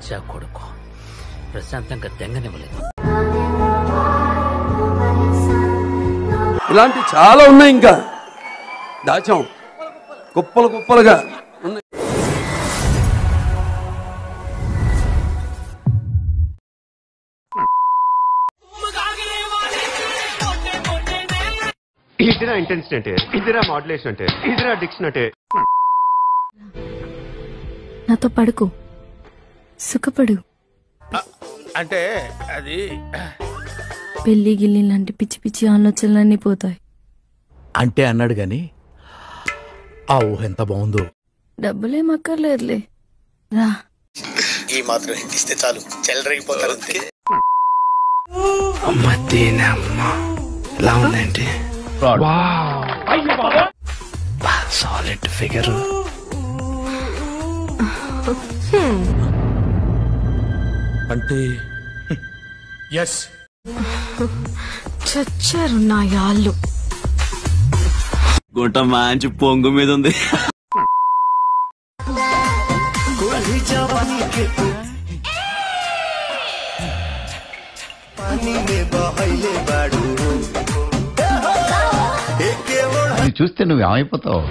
లంచా కొడుకు ప్రశాంతంగా తెంగనివ్వలేదు. ఇలాంటి చాలా ఉన్నాయి, ఇంకా దాచాం కుప్పలు కుప్పలుగా ఉన్నాయి. ఇదిరా ఇంటెన్సిటీ అంటే, ఇదిరా మాడ్యులేషన్ అంటే, ఇదిరా డిక్షన్ అంటే. నాతో పడుకో, సుఖపడు. అంటే అది పెళ్లి గిల్లి లాంటి పిచ్చి పిచ్చి ఆలోచనలన్నీ పోతాయి అంటే అన్నాడు గాని ఆ ఊహ ఎంత బాగుందో. డబ్బులేం అక్కర్లేదులే, రా. ఈ మాత్రం ఇస్తే చాలు, చెల్లరగిపోతారు. ఎలా ఉందంటే సాలిడ్ ఫిగర్. అంటే ఎస్ చచ్చారు నా యాళ్ళు. గుంట మంచి పొంగు మీద ఉంది. చూస్తే నువ్వు ఏమైపోతావు.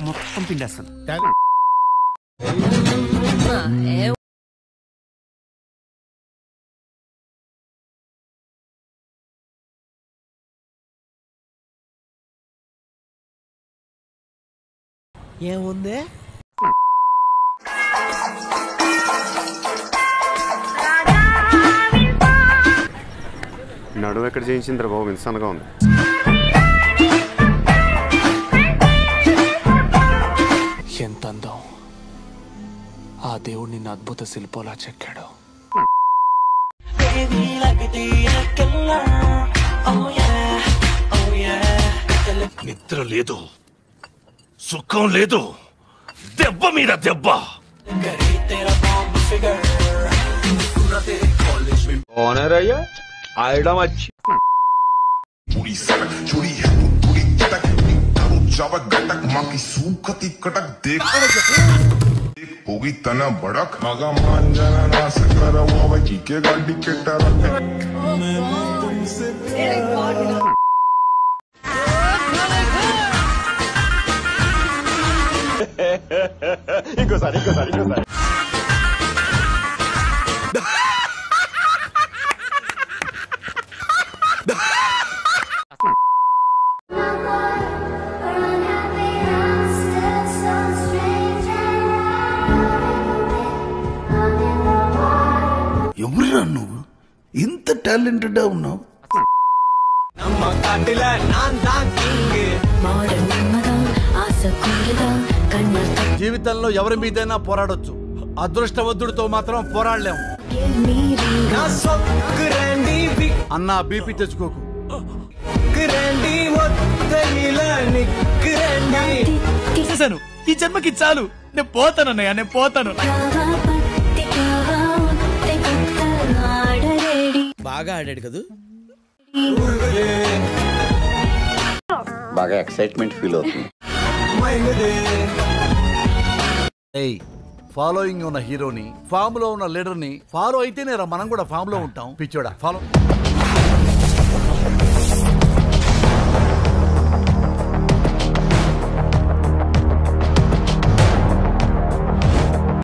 మొత్తం పిండేస్తాను. ఏముంది నడువు ఎక్కడ చేయించిందిరా బాబు, ఇన్సాన్గా ఉంది. ఎంత అందం! ఆ దేవుడు నిన్ను అద్భుత శిల్పంలా చెక్కాడు. నిద్ర లేదు, సుఖం లేదు, దెబ్బ మీద దెబ్బ. होगी तना बड़क मगा मान जाना ना सकरा वो बची के गाड़ी के तरफ ఇంకోసారి ఎవరురా నువ్వు, ఇంత టాలెంటెడ్ ఉన్నావు? జీవితంలో ఎవరి మీదైనా పోరాడొచ్చు, అదృష్టవంతుడితో మాత్రం పోరాడలేము. అన్నా బీపీ తెచ్చుకోకు. ఈ జన్మకి చాలు, నేను పోతానన్నయ్య, నేను పోతాను. బాగా ఆడాడు కదా, బాగా ఎక్సైట్మెంట్ ఫీల్ అవుతుంది. ఫాలోయింగ్ ఉన్న హీరోని, ఫామ్ లో ఉన్న లీడర్ ని ఫాలో అయితేనే మనం కూడా ఫామ్ లో ఉంటాం. పిచ్చోడా, ఫాలో.